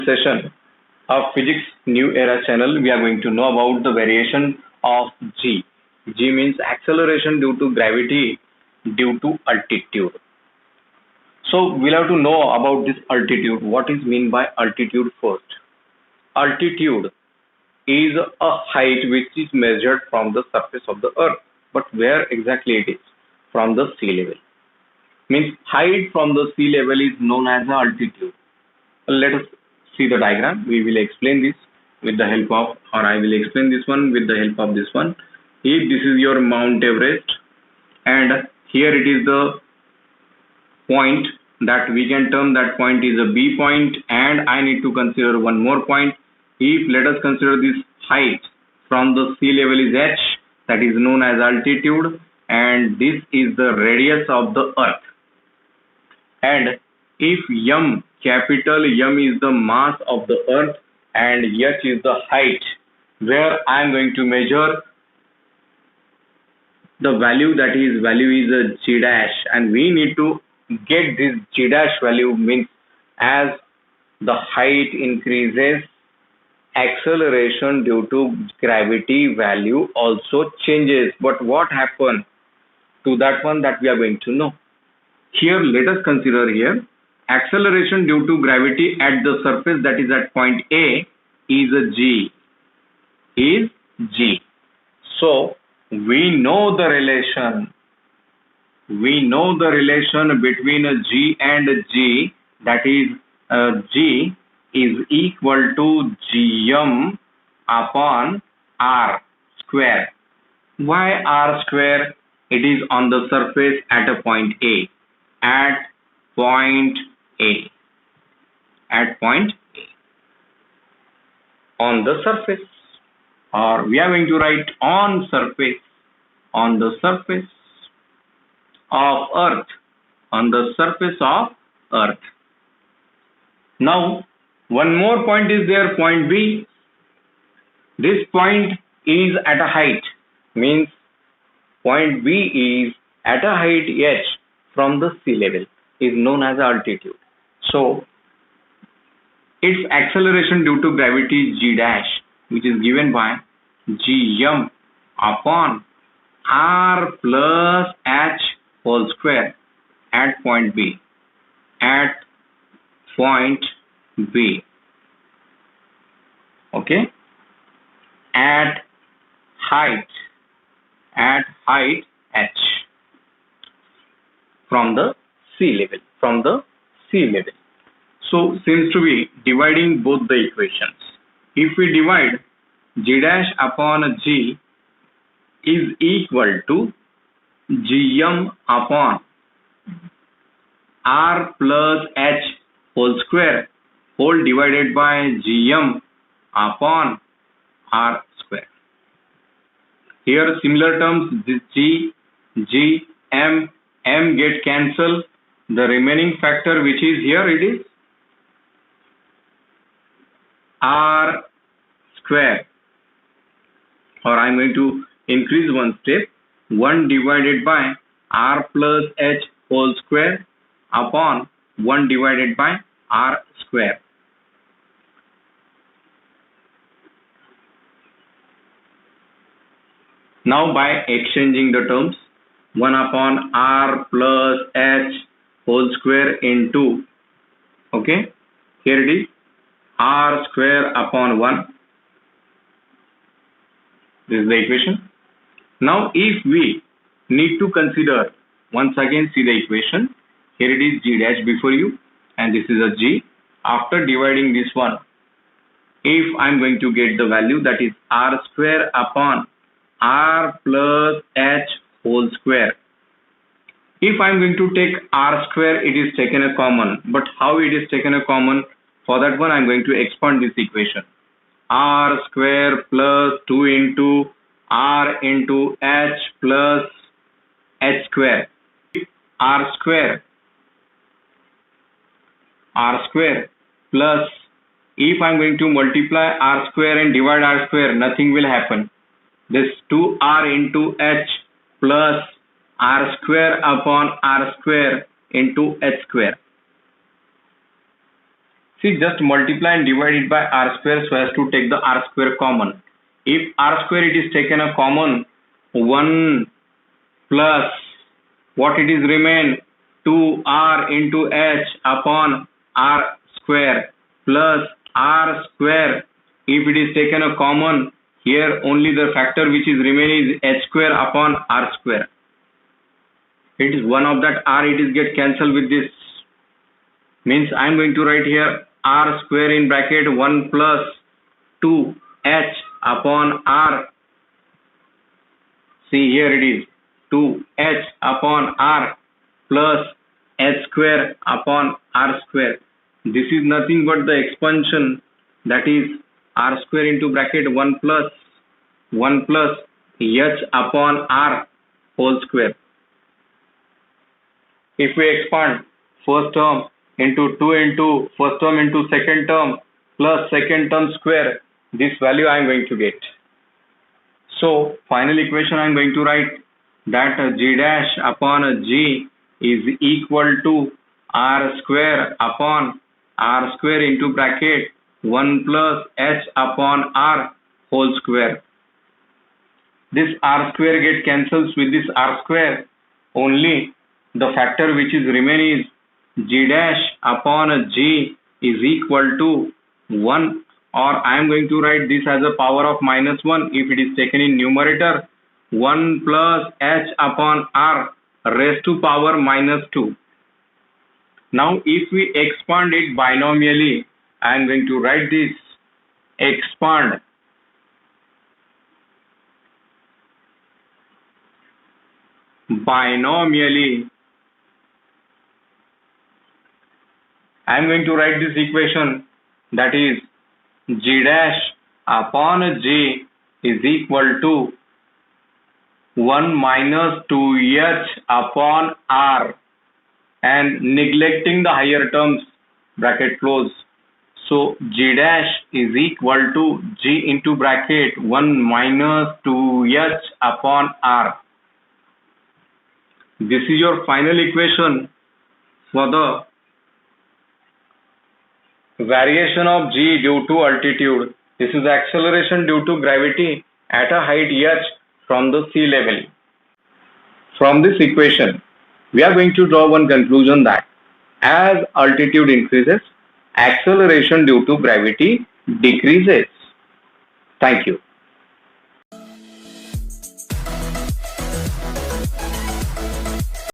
session of Physics New Era channel, we are going to know about the variation of g. G means acceleration due to gravity due to altitude. So we'll have to know about this altitude. What is mean by altitude first? Altitude is a height which is measured from the surface of the earth. But where exactly it is? From the sea level. Means height from the sea level is known as altitude. Let us see the diagram. We will explain this with the help of, or I will explain this one with the help of this one. If this is your Mount Everest and here it is the point, that we can term that point is a B point, and I need to consider one more point. If let us consider this height from the sea level is h, that is known as altitude, and this is the radius of the earth. And if m, capital M is the mass of the earth and h is the height where I am going to measure the value, that is value is a g dash, and we need to get this g dash value. Means as the height increases, acceleration due to gravity value also changes. But what happened to that one, that we are going to know. Here let us consider here acceleration due to gravity at the surface, that is at point A, is a g. So we know the relation. We know the relation between a g and a g, that is g is equal to gm upon r square. Why r square? It is on the surface at a point A. At point A. On the surface, or we are going to write on the surface of earth, Now one more point is there, point B. This point is at a height, means point B is at a height h from the sea level, is known as altitude. So its acceleration due to gravity g dash, which is given by gm upon r plus h whole square at point B. Okay, at height h from the sea level. So seems to be dividing both the equations. If we divide, g dash upon g is equal to gm upon r plus h whole square whole divided by gm upon r square. Here similar terms, this g, m get cancelled. The remaining factor which is here, it is r square, or I am going to increase one step, 1 divided by r plus h whole square upon 1 divided by r square. Now by exchanging the terms, 1 upon r plus h whole square into, okay, here it is r square upon 1. This is the equation. Now if we need to consider, once again see the equation, here it is g dash before you and this is a g. After dividing this one, if I am going to get the value, that is r square upon r plus h whole square. If I am going to take r square, it is taken a common. But how it is taken a common? For that one I am going to expand this equation. R square plus 2 into r into h plus h square. R square plus, if I am going to multiply r square and divide r square, nothing will happen. This 2r into h plus r square upon r square into h square. See, just multiply and divide it by r square so as to take the r square common. If r square it is taken a common, 1 plus what it is remain, 2r into h upon r square plus r square. If it is taken a common, here only the factor which is remaining is h square upon r square. It is one of that r, it is get cancelled with this. Means I am going to write here r square in bracket 1 plus 2h upon r. See, here it is 2h upon r plus h square upon r square. This is nothing but the expansion, that is r square into bracket 1 plus h upon r whole square. If we expand first term into 2 into first term into second term plus second term square, this value I am going to get. So final equation I am going to write that g dash upon g is equal to r square upon r square into bracket 1 plus h upon r whole square. This r square get cancels with this r square. Only the factor which is remaining is g dash upon g is equal to 1, or I am going to write this as a power of -1 if it is taken in numerator, 1 plus h upon r raised to power -2. Now if we expand it binomially, I am going to write this expand binomially. I am going to write this equation, that is g dash upon g is equal to 1 minus 2h upon r, and neglecting the higher terms, bracket close. So g dash is equal to g into bracket 1 minus 2h upon r. This is your final equation for the variation of g due to altitude. This is acceleration due to gravity at a height h from the sea level. From this equation, we are going to draw one conclusion that as altitude increases, acceleration due to gravity decreases. Thank you.